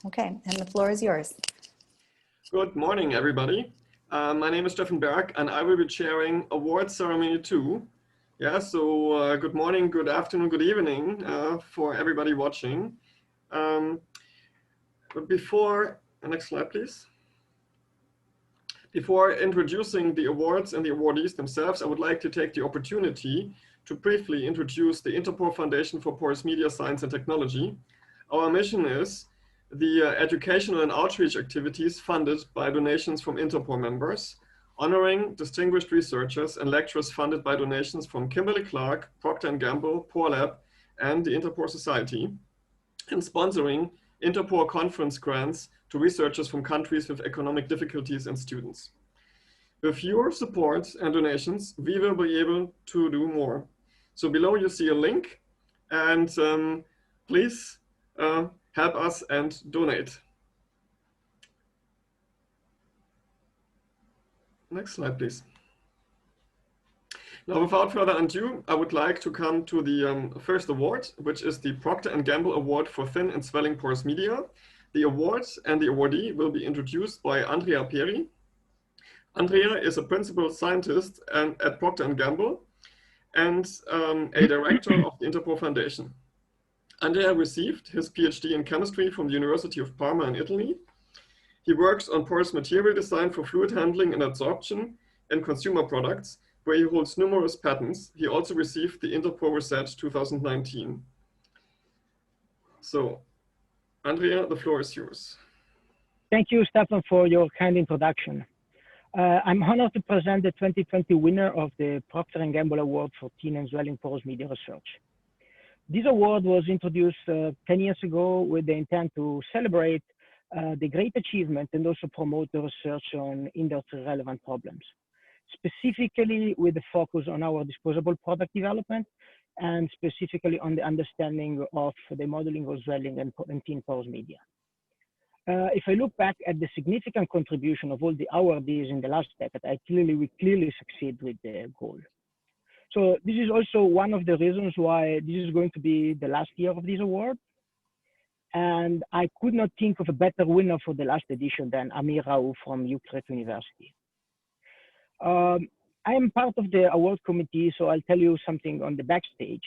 Okay, and the floor is yours. Good morning, everybody. My name is Stefan Berg, and I will be chairing Award Ceremony 2. Yeah, so good morning, good afternoon, good evening for everybody watching. But before, next slide, please. Before introducing the awards and the awardees themselves, I would like to take the opportunity to briefly introduce the InterPore Foundation for Porous Media Science and Technology. Our mission is the educational and outreach activities funded by donations from InterPore members, honoring distinguished researchers and lecturers funded by donations from Kimberly-Clark, Procter & Gamble, PoreLab, and the InterPore Society, and sponsoring InterPore conference grants to researchers from countries with economic difficulties and students. With your support and donations, we will be able to do more. So below you see a link, and please help us and donate. Next slide, please. Now, without further ado, I would like to come to the first award, which is the Procter & Gamble Award for Thin and Swelling Porous Media. The awards and the awardee will be introduced by Andrea Peri. Andrea is a principal scientist at Procter & Gamble and a director of the InterPore Foundation. Andrea received his PhD in chemistry from the University of Parma in Italy. He works on porous material design for fluid handling and adsorption in consumer products, where he holds numerous patents. He also received the InterPore Research 2019. So, Andrea, the floor is yours. Thank you, Stefan, for your kind introduction. I'm honored to present the 2020 winner of the Procter & Gamble Award for Thin and Swelling Porous Media Research. This award was introduced 10 years ago with the intent to celebrate the great achievement and also promote the research on industry-relevant problems, specifically with the focus on our disposable product development and specifically on the understanding of the modeling of swelling and thin porous media. If I look back at the significant contribution of all the awardees in the last decade, we clearly succeed with the goal. So this is also one of the reasons why this is going to be the last year of this award. And I could not think of a better winner for the last edition than Amir Raoof from Utrecht University. I am part of the award committee, so I'll tell you something on the backstage.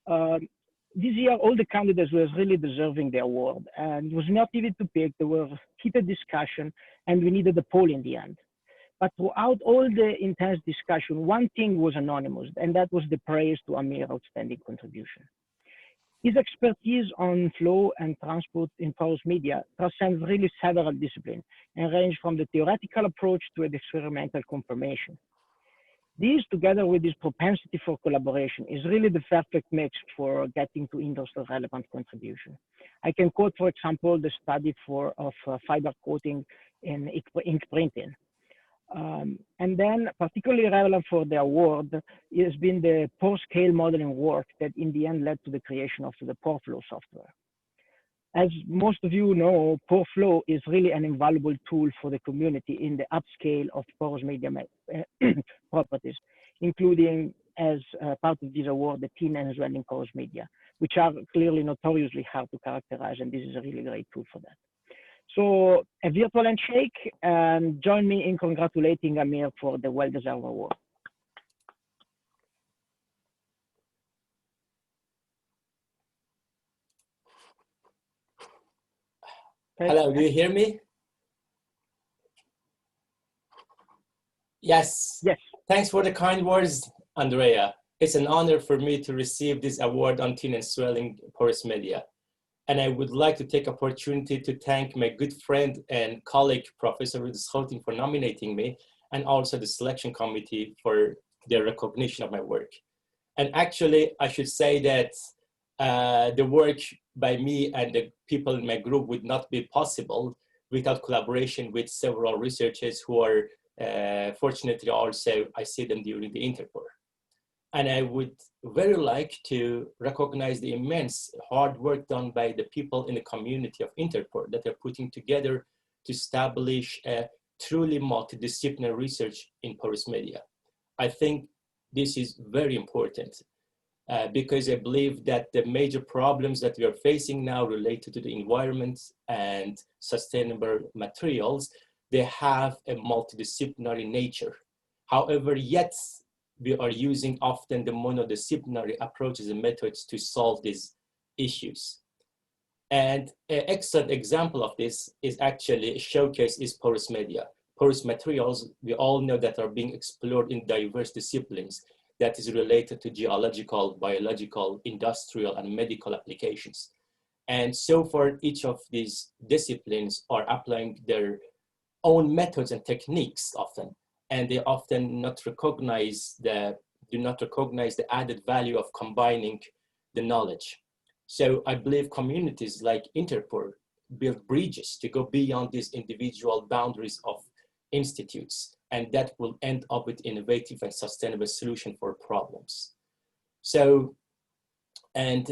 This year, all the candidates were really deserving the award, and it was not easy to pick. There were heated discussion, and we needed a poll in the end. But throughout all the intense discussion, one thing was anonymous, and that was the praise to Amir's outstanding contribution. His expertise on flow and transport in porous media transcends really several disciplines and range from the theoretical approach to the experimental confirmation. This, together with his propensity for collaboration, is really the perfect mix for getting to industry relevant contribution. I can quote, for example, the study of fiber coating in ink printing. And then particularly relevant for the award has been the pore scale modeling work that in the end led to the creation of the pore flow software. As most of you know, pore flow is really an invaluable tool for the community in the upscale of porous media properties, including as part of this award, the thin and swelling porous media, which are clearly notoriously hard to characterize, and this is a really great tool for that. So a virtual handshake, and join me in congratulating Amir for the well-deserved award. Hello, do you hear me? Yes. Yes. Thanks for the kind words, Andrea. It's an honor for me to receive this award on thin and swelling porous media. And I would like to take opportunity to thank my good friend and colleague, Professor Raoof, for nominating me, and also the selection committee for their recognition of my work. And actually, I should say that the work by me and the people in my group would not be possible without collaboration with several researchers who are fortunately also, I see them during the InterPore. And I would very like to recognize the immense hard work done by the people in the community of InterPore that are putting together to establish a truly multidisciplinary research in porous media. I think this is very important. because I believe that the major problems that we are facing now related to the environment and sustainable materials, they have a multidisciplinary nature. However, yet we are using often the monodisciplinary approaches and methods to solve these issues. And an excellent example of this is actually a showcase is porous media. Porous materials, we all know that are being explored in diverse disciplines that is related to geological, biological, industrial, and medical applications. And so far, each of these disciplines are applying their own methods and techniques often, and they often do not recognize the added value of combining the knowledge. So I believe communities like InterPore build bridges to go beyond these individual boundaries of institutes, and that will end up with innovative and sustainable solution for problems. So, and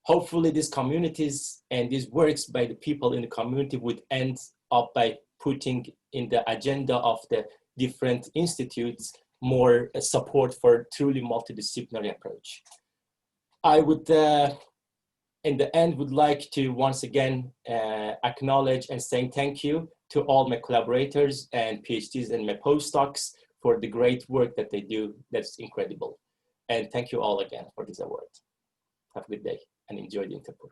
hopefully these communities and these works by the people in the community would end up by putting in the agenda of the different institutes more support for truly multidisciplinary approach. I would, in the end, would like to once again acknowledge and saying thank you to all my collaborators and PhDs and my postdocs for the great work that they do. That's incredible. And thank you all again for this award. Have a good day and enjoy the InterPore.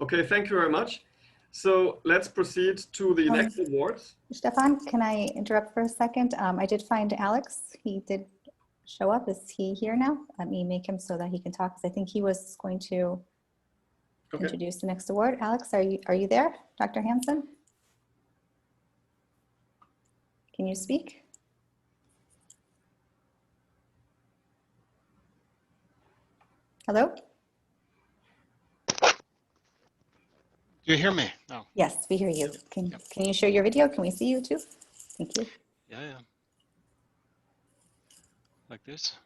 Okay, thank you very much. So let's proceed to the next award. Stefan, can I interrupt for a second? I did find Alex. He did show up. Is he here now? Let me make him so that he can talk, because I think he was going to introduce the next award. Alex, are you there? Dr. Hansen? Can you speak? Hello? Do you hear me now? Yes, we hear you. Can you share your video? Can we see you too? Thank you. Yeah. Like this?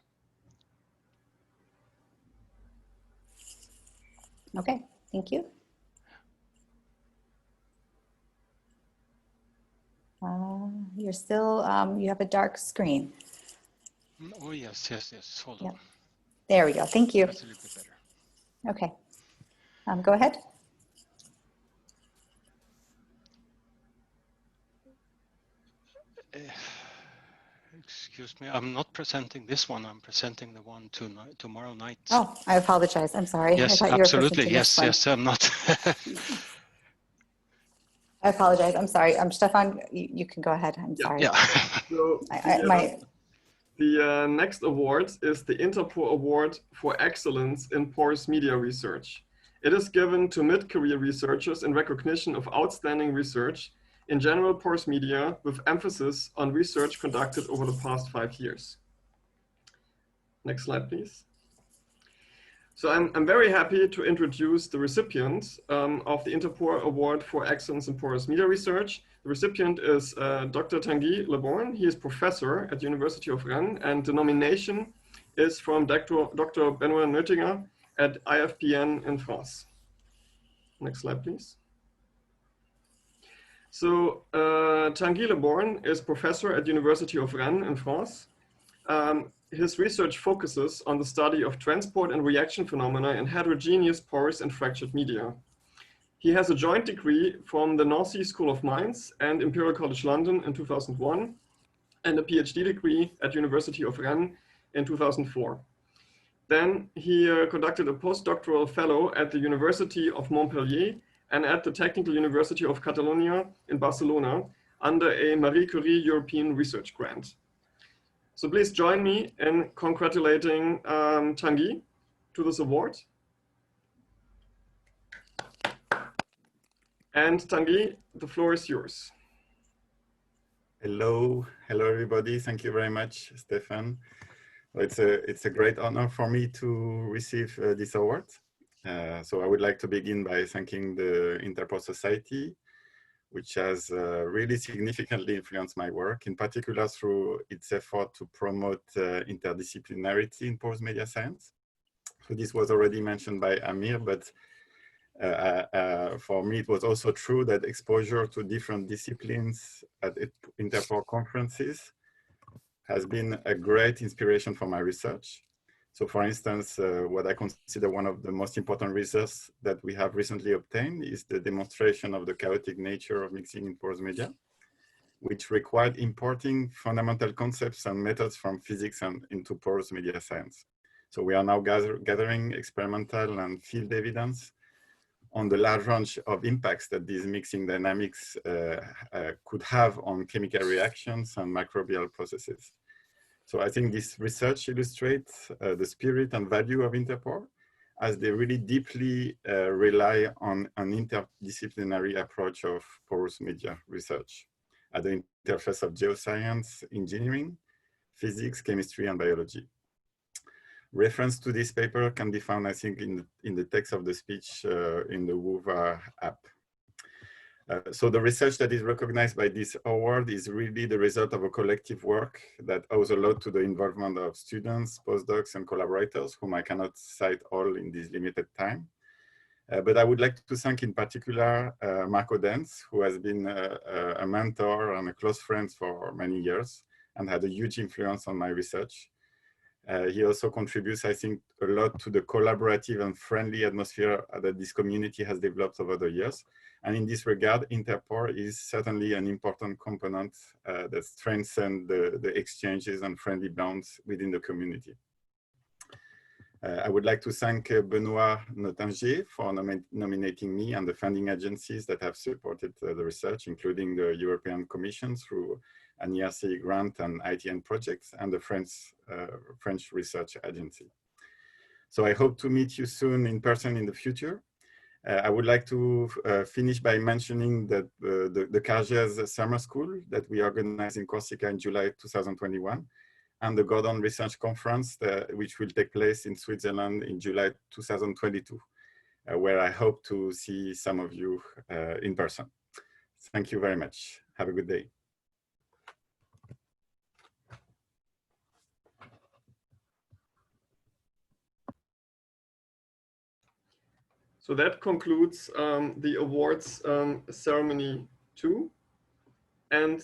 Okay, thank you. You're still, you have a dark screen. Oh, yes. Hold on. There we go. Thank you. That's a little bit better. Okay. Go ahead. Excuse me, I'm not presenting this one. I'm presenting the one tomorrow night. Oh, I apologize. I'm sorry. Yes, I thought absolutely. You were presenting Yes, I'm not. I apologize. I'm sorry. Stefan, you can go ahead. I'm sorry. Yeah. So the next award is the InterPore Award for Excellence in Porous Media Research. It is given to mid-career researchers in recognition of outstanding research in general porous media, with emphasis on research conducted over the past 5 years. Next slide, please. So I'm very happy to introduce the recipient of the InterPore Award for Excellence in Porous Media Research. The recipient is Dr. Tanguy. He is professor at the University of Rennes, and the nomination is from Dr. Benoit Nöttinger at IFPN in France. Next slide, please. So Tanguy is professor at the University of Rennes in France. His research focuses on the study of transport and reaction phenomena in heterogeneous porous and fractured media. He has a joint degree from the Nancy School of Mines and Imperial College London in 2001, and a PhD degree at University of Rennes in 2004. Then he conducted a postdoctoral fellow at the University of Montpellier and at the Technical University of Catalonia in Barcelona under a Marie Curie European Research Grant. So please join me in congratulating Tanguy to this award. And Tanguy, the floor is yours. Hello everybody. Thank you very much, Stefan. It's a great honor for me to receive this award. So I would like to begin by thanking the InterPore Society, which has really significantly influenced my work, in particular through its effort to promote interdisciplinarity in porous media science. So this was already mentioned by Amir, but for me, it was also true that exposure to different disciplines at InterPore conferences has been a great inspiration for my research. So for instance, what I consider one of the most important results that we have recently obtained is the demonstration of the chaotic nature of mixing in porous media, which required importing fundamental concepts and methods from physics and into porous media science. So we are now gathering experimental and field evidence on the large range of impacts that these mixing dynamics could have on chemical reactions and microbial processes. So I think this research illustrates the spirit and value of InterPore, as they really deeply rely on an interdisciplinary approach of porous media research at the interface of geoscience, engineering, physics, chemistry, and biology. Reference to this paper can be found, I think, in the text of the speech in the Wova app. So the research that is recognized by this award is really the result of a collective work that owes a lot to the involvement of students, postdocs, and collaborators, whom I cannot cite all in this limited time. But I would like to thank in particular Marco Dens, who has been a mentor and a close friend for many years and had a huge influence on my research. He also contributes, I think, a lot to the collaborative and friendly atmosphere that this community has developed over the years. And in this regard, InterPore is certainly an important component that strengthens the exchanges and friendly bonds within the community. I would like to thank Benoît Notinger for nominating me and the funding agencies that have supported the research, including the European Commission through an ERC grant and ITN projects, and the French Research Agency. So I hope to meet you soon in person in the future. I would like to finish by mentioning that the Cargèse Summer School that we organized in Corsica in July 2021, and the Gordon Research Conference, which will take place in Switzerland in July 2022, where I hope to see some of you in person. Thank you very much. Have a good day. So that concludes the awards ceremony 2. And